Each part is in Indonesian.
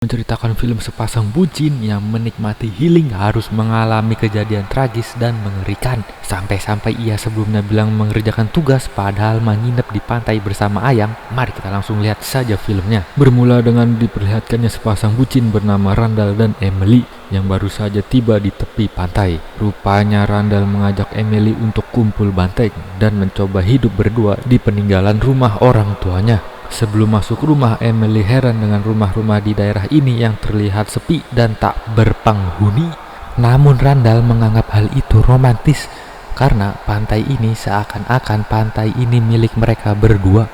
Menceritakan film sepasang bucin yang menikmati healing harus mengalami kejadian tragis dan mengerikan. Sampai-sampai ia sebelumnya bilang mengerjakan tugas padahal menginap di pantai bersama Ayang. Mari kita langsung lihat saja filmnya. Bermula dengan diperlihatkannya sepasang bucin bernama Randall dan Emily yang baru saja tiba di tepi pantai. Rupanya Randall mengajak Emily untuk kumpul banteng dan mencoba hidup berdua di peninggalan rumah orang tuanya. Sebelum masuk rumah, Emily heran dengan rumah-rumah di daerah ini yang terlihat sepi dan tak berpenghuni. Namun Randall menganggap hal itu romantis karena pantai ini seakan-akan pantai ini milik mereka berdua.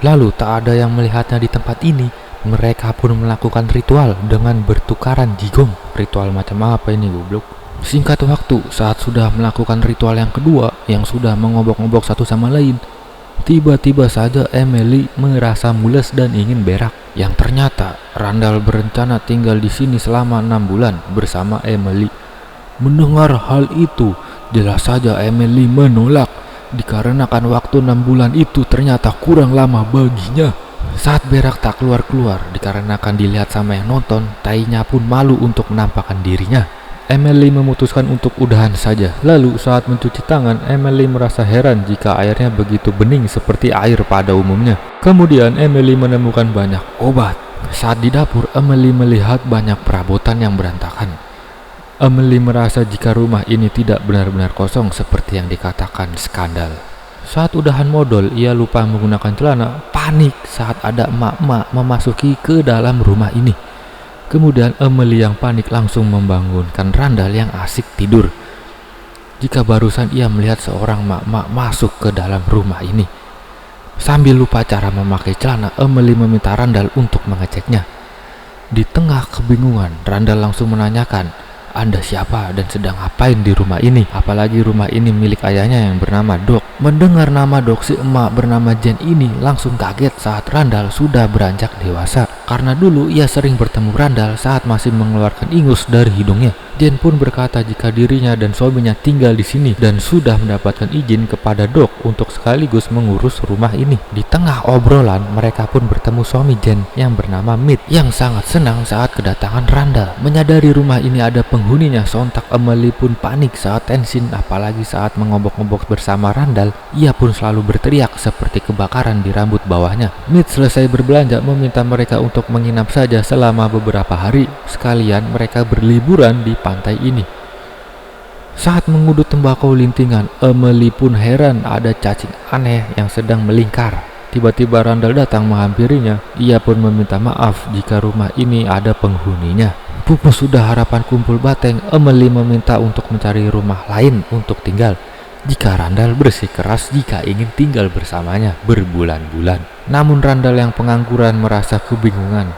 Lalu tak ada yang melihatnya di tempat ini. Mereka pun melakukan ritual dengan bertukaran jigong. Ritual macam apa ini goblok? Singkat waktu, saat sudah melakukan ritual yang kedua yang sudah mengobok-ngobok satu sama lain, tiba-tiba saja Emily merasa mules dan ingin berak. Yang ternyata Randall berencana tinggal di sini selama 6 bulan bersama Emily. Mendengar hal itu, jelas saja Emily menolak dikarenakan waktu 6 bulan itu ternyata kurang lama baginya. Saat berak tak keluar-keluar dikarenakan dilihat sama yang nonton, tainya pun malu untuk menampakkan dirinya. Emily memutuskan untuk udahan saja. Lalu saat mencuci tangan, Emily merasa heran jika airnya begitu bening seperti air pada umumnya. Kemudian Emily menemukan banyak obat. Saat di dapur, Emily melihat banyak perabotan yang berantakan. Emily merasa jika rumah ini tidak benar-benar kosong seperti yang dikatakan skandal. Saat udahan modal, ia lupa menggunakan celana. Panik saat ada emak-emak memasuki ke dalam rumah ini. Kemudian Emily yang panik langsung membangunkan Randall yang asik tidur. Jika barusan ia melihat seorang mak-mak masuk ke dalam rumah ini. Sambil lupa cara memakai celana, Emily meminta Randall untuk mengeceknya. Di tengah kebingungan, Randall langsung menanyakan, "Anda siapa dan sedang ngapain di rumah ini? Apalagi rumah ini milik ayahnya yang bernama Doc." Mendengar nama Doc, si emak bernama Jen ini langsung kaget saat Randall sudah beranjak dewasa. Karena dulu ia sering bertemu Randall saat masih mengeluarkan ingus dari hidungnya. Jen pun berkata jika dirinya dan suaminya tinggal di sini dan sudah mendapatkan izin kepada Doc untuk sekaligus mengurus rumah ini. Di tengah obrolan, mereka pun bertemu suami Jen yang bernama Mitch yang sangat senang saat kedatangan Randall. Menyadari rumah ini ada penghuninya, sontak Emily pun panik saat tensin, apalagi saat mengobok-ngobok bersama Randall. Ia pun selalu berteriak seperti kebakaran di rambut bawahnya. Mitch selesai berbelanja meminta mereka untuk menginap saja selama beberapa hari. Sekalian mereka berliburan di pantai ini. Saat mengudut tembakau lintingan, Emily pun heran ada cacing aneh yang sedang melingkar. Tiba-tiba Randall datang menghampirinya. Ia pun meminta maaf jika rumah ini ada penghuninya. Pupus sudah harapan kumpul bateng, Emily meminta untuk mencari rumah lain untuk tinggal. Jika Randall bersikeras jika ingin tinggal bersamanya berbulan-bulan. Namun Randall yang pengangguran merasa kebingungan.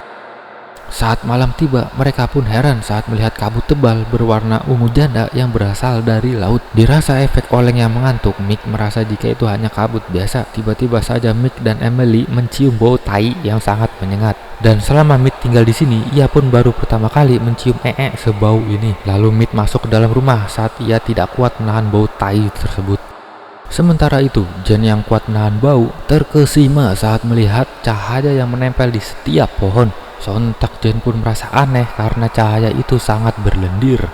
Saat malam tiba, mereka pun heran saat melihat kabut tebal berwarna ungu janda yang berasal dari laut. Dirasa efek oleng yang mengantuk, Mick merasa jika itu hanya kabut biasa. Tiba-tiba saja Mick dan Emily mencium bau tai yang sangat menyengat. Dan selama Mick tinggal di sini, ia pun baru pertama kali mencium sebau ini. Lalu Mick masuk ke dalam rumah saat ia tidak kuat menahan bau tai tersebut. Sementara itu, Jen yang kuat menahan bau terkesima saat melihat cahaya yang menempel di setiap pohon. Sontak Jen pun merasa aneh karena cahaya itu sangat berlendir.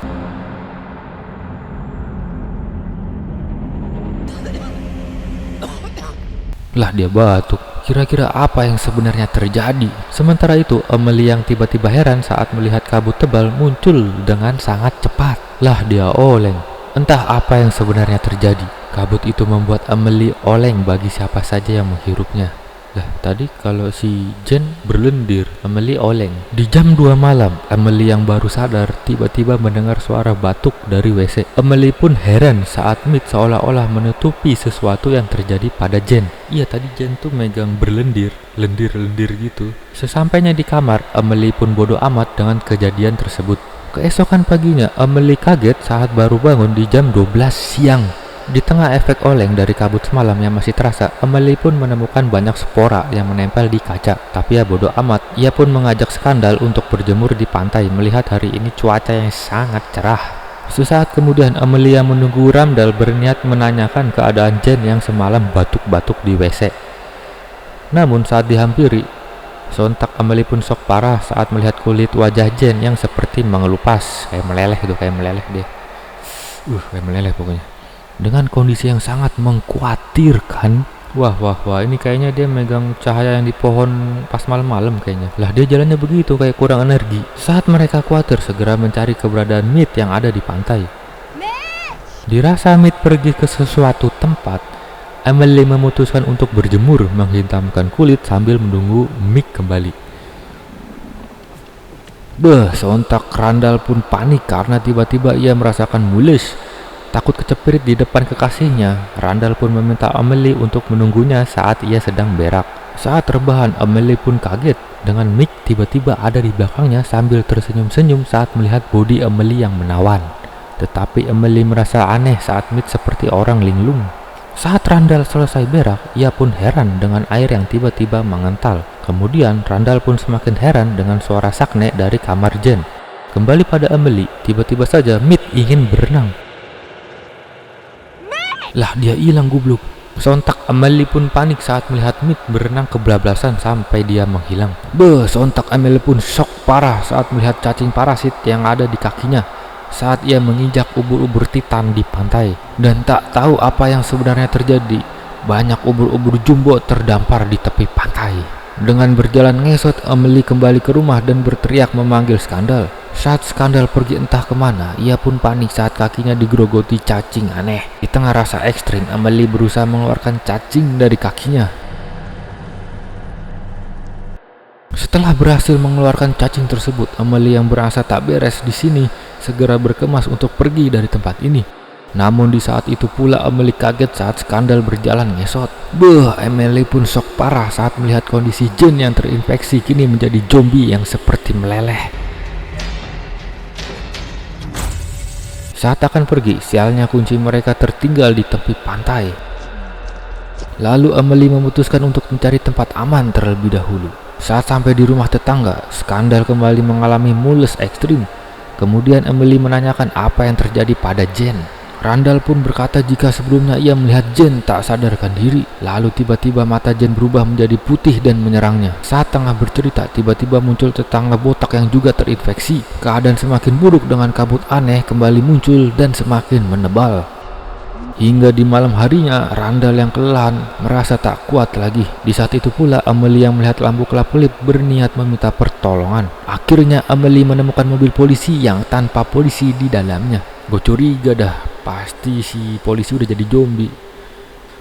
Lah dia batuk. Kira-kira apa yang sebenarnya terjadi? Sementara itu, Emily yang tiba-tiba heran saat melihat kabut tebal muncul dengan sangat cepat. Lah dia oleng. Entah apa yang sebenarnya terjadi. Kabut itu membuat Emily oleng bagi siapa saja yang menghirupnya. Lah tadi kalau si Jen berlendir, Emily oleng. Di jam 2 malam, Emily yang baru sadar tiba-tiba mendengar suara batuk dari WC. Emily pun heran saat Mitch seolah-olah menutupi sesuatu yang terjadi pada Jen. Iya tadi Jen tuh megang berlendir, lendir-lendir gitu. Sesampainya di kamar, Emily pun bodoh amat dengan kejadian tersebut. Keesokan paginya, Emily kaget saat baru bangun di jam 12 siang. Di tengah efek oleng dari kabut semalam yang masih terasa, Emily pun menemukan banyak spora yang menempel di kaca. Tapi ya bodoh amat, ia pun mengajak skandal untuk berjemur di pantai melihat hari ini cuaca yang sangat cerah. Sesaat kemudian, Emily yang menunggu Randall berniat menanyakan keadaan Jen yang semalam batuk-batuk di WC. Namun saat dihampiri, Sontak Amelie pun shock parah saat melihat kulit wajah Jen yang seperti mengelupas, kayak meleleh dia. Kayak meleleh pokoknya. Dengan kondisi yang sangat mengkhawatirkan. Wah, ini kayaknya dia megang cahaya yang di pohon pas malam-malam kayaknya. Lah dia jalannya begitu, kayak kurang energi. Saat mereka khawatir, segera mencari keberadaan Mead yang ada di pantai. Dirasa Mead pergi ke sesuatu tempat, Amelie memutuskan untuk berjemur, menghitamkan kulit sambil menunggu Mick kembali. Sontak Randall pun panik karena tiba-tiba ia merasakan mules. Takut kecepirit di depan kekasihnya, Randall pun meminta Amelie untuk menunggunya saat ia sedang berak. Saat rebahan, Amelie pun kaget dengan Mick tiba-tiba ada di belakangnya sambil tersenyum-senyum saat melihat bodi Amelie yang menawan. Tetapi Amelie merasa aneh saat Mick seperti orang linglung. Saat Randall selesai berak, ia pun heran dengan air yang tiba-tiba mengental. Kemudian Randall pun semakin heran dengan suara sakne dari kamar Jen. Kembali pada Amelie, tiba-tiba saja Mead ingin berenang. Lah dia hilang goblok. Sontak Amelie pun panik saat melihat Mead berenang kebablasan sampai dia menghilang. Sontak Amelie pun shock parah saat melihat cacing parasit yang ada di kakinya saat ia menginjak ubur-ubur titan di pantai, dan tak tahu apa yang sebenarnya terjadi. Banyak ubur-ubur jumbo terdampar di tepi pantai. Dengan berjalan ngesot, Amelie kembali ke rumah dan berteriak memanggil Skandal. Saat Skandal pergi entah kemana, ia pun panik saat kakinya digerogoti cacing aneh. Di tengah rasa ekstrim, Amelie berusaha mengeluarkan cacing dari kakinya. Setelah berhasil mengeluarkan cacing tersebut, Amelie yang berasa tak beres di sini segera berkemas untuk pergi dari tempat ini. Namun di saat itu pula Amelie kaget saat Skandal berjalan ngesot. Amelie pun shock parah saat melihat kondisi Jen yang terinfeksi kini menjadi zombie yang seperti meleleh. Saat akan pergi, sialnya kunci mereka tertinggal di tepi pantai. Lalu Amelie memutuskan untuk mencari tempat aman terlebih dahulu. Saat sampai di rumah tetangga, Skandal kembali mengalami mules ekstrim. Kemudian Amelie menanyakan apa yang terjadi pada Jen. Randall pun berkata jika sebelumnya ia melihat Jen tak sadarkan diri. Lalu tiba-tiba mata Jen berubah menjadi putih dan menyerangnya. Saat tengah bercerita, tiba-tiba muncul tetangga botak yang juga terinfeksi. Keadaan semakin buruk dengan kabut aneh kembali muncul dan semakin menebal. Hingga di malam harinya, Randall yang kelelahan merasa tak kuat lagi. Di saat itu pula Amelie yang melihat lampu kelap-kelip berniat meminta pertolongan. Akhirnya Amelie menemukan mobil polisi yang tanpa polisi di dalamnya. Gue curiga dah, pasti si polisi udah jadi zombie.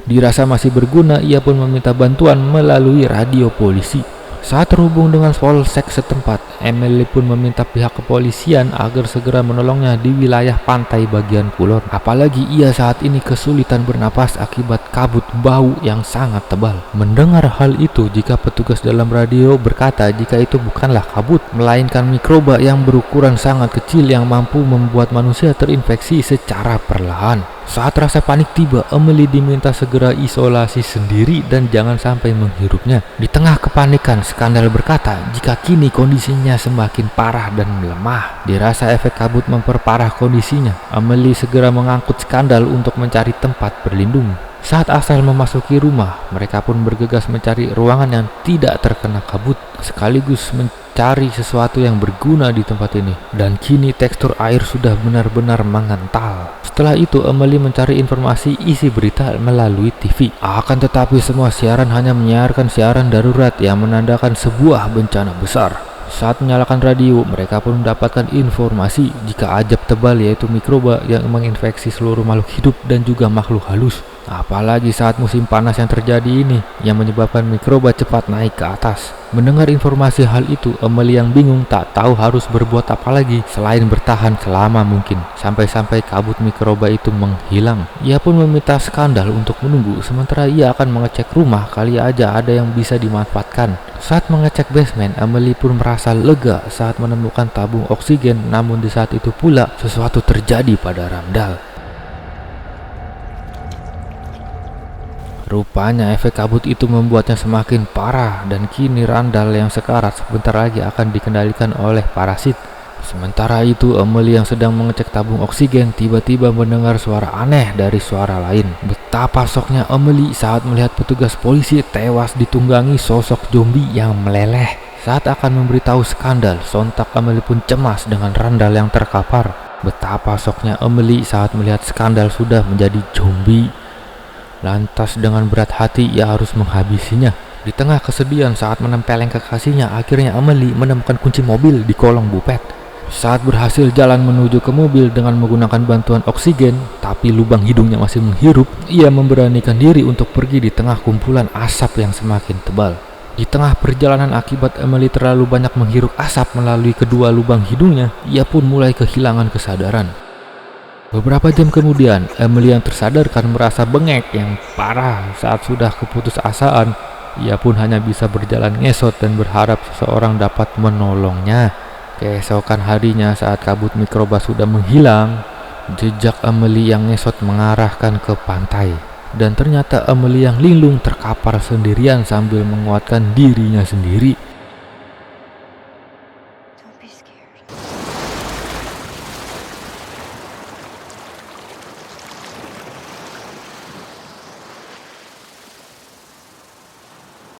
Dirasa masih berguna, ia pun meminta bantuan melalui radio polisi. Saat terhubung dengan polsek setempat, Amelie pun meminta pihak kepolisian agar segera menolongnya di wilayah pantai bagian kulon. Apalagi ia saat ini kesulitan bernapas akibat kabut bau yang sangat tebal. Mendengar hal itu, jika petugas dalam radio berkata jika itu bukanlah kabut, melainkan mikroba yang berukuran sangat kecil yang mampu membuat manusia terinfeksi secara perlahan. Saat rasa panik tiba, Amelie diminta segera isolasi sendiri dan jangan sampai menghirupnya. Di tengah kepanikan, Skandal berkata jika kini kondisinya semakin parah dan melemah. Dirasa efek kabut memperparah kondisinya, Amelie segera mengangkut Skandal untuk mencari tempat berlindung. Saat asal memasuki rumah, mereka pun bergegas mencari ruangan yang tidak terkena kabut, sekaligus mencari sesuatu yang berguna di tempat ini. Dan kini tekstur air sudah benar-benar mengental. Setelah itu Amelie mencari informasi isi berita melalui TV. Akan tetapi semua siaran hanya menyiarkan siaran darurat yang menandakan sebuah bencana besar. Saat menyalakan radio, mereka pun mendapatkan informasi jika ajab tebal yaitu mikroba yang menginfeksi seluruh makhluk hidup dan juga makhluk halus. Apalagi saat musim panas yang terjadi ini yang menyebabkan mikroba cepat naik ke atas. Mendengar informasi hal itu, Amelie yang bingung tak tahu harus berbuat apa lagi selain bertahan selama mungkin sampai-sampai kabut mikroba itu menghilang. Ia pun meminta Skandal untuk menunggu sementara ia akan mengecek rumah, kali aja ada yang bisa dimanfaatkan. Saat mengecek basement, Amelie pun merasa lega saat menemukan tabung oksigen. Namun di saat itu pula sesuatu terjadi pada Randall. Rupanya efek kabut itu membuatnya semakin parah dan kini Randall yang sekarat sebentar lagi akan dikendalikan oleh parasit. Sementara itu, Emily yang sedang mengecek tabung oksigen tiba-tiba mendengar suara aneh dari suara lain. Betapa syoknya Emily saat melihat petugas polisi tewas ditunggangi sosok zombie yang meleleh. Saat akan memberitahu skandal, sontak Emily pun cemas dengan Randall yang terkapar. Betapa syoknya Emily saat melihat skandal sudah menjadi zombie. Lantas dengan berat hati ia harus menghabisinya. Di tengah kesedihan saat menempeleng kekasihnya, akhirnya Emily menemukan kunci mobil di kolong bupet. Saat berhasil jalan menuju ke mobil dengan menggunakan bantuan oksigen, tapi lubang hidungnya masih menghirup, ia memberanikan diri untuk pergi di tengah kumpulan asap yang semakin tebal. Di tengah perjalanan akibat Emily terlalu banyak menghirup asap melalui kedua lubang hidungnya, ia pun mulai kehilangan kesadaran. Beberapa jam kemudian, Emily yang tersadarkan merasa bengek yang parah saat sudah keputusasaan. Ia pun hanya bisa berjalan ngesot dan berharap seseorang dapat menolongnya. Keesokan harinya saat kabut mikroba sudah menghilang, jejak Emily yang ngesot mengarahkan ke pantai. Dan ternyata Emily yang linglung terkapar sendirian sambil menguatkan dirinya sendiri.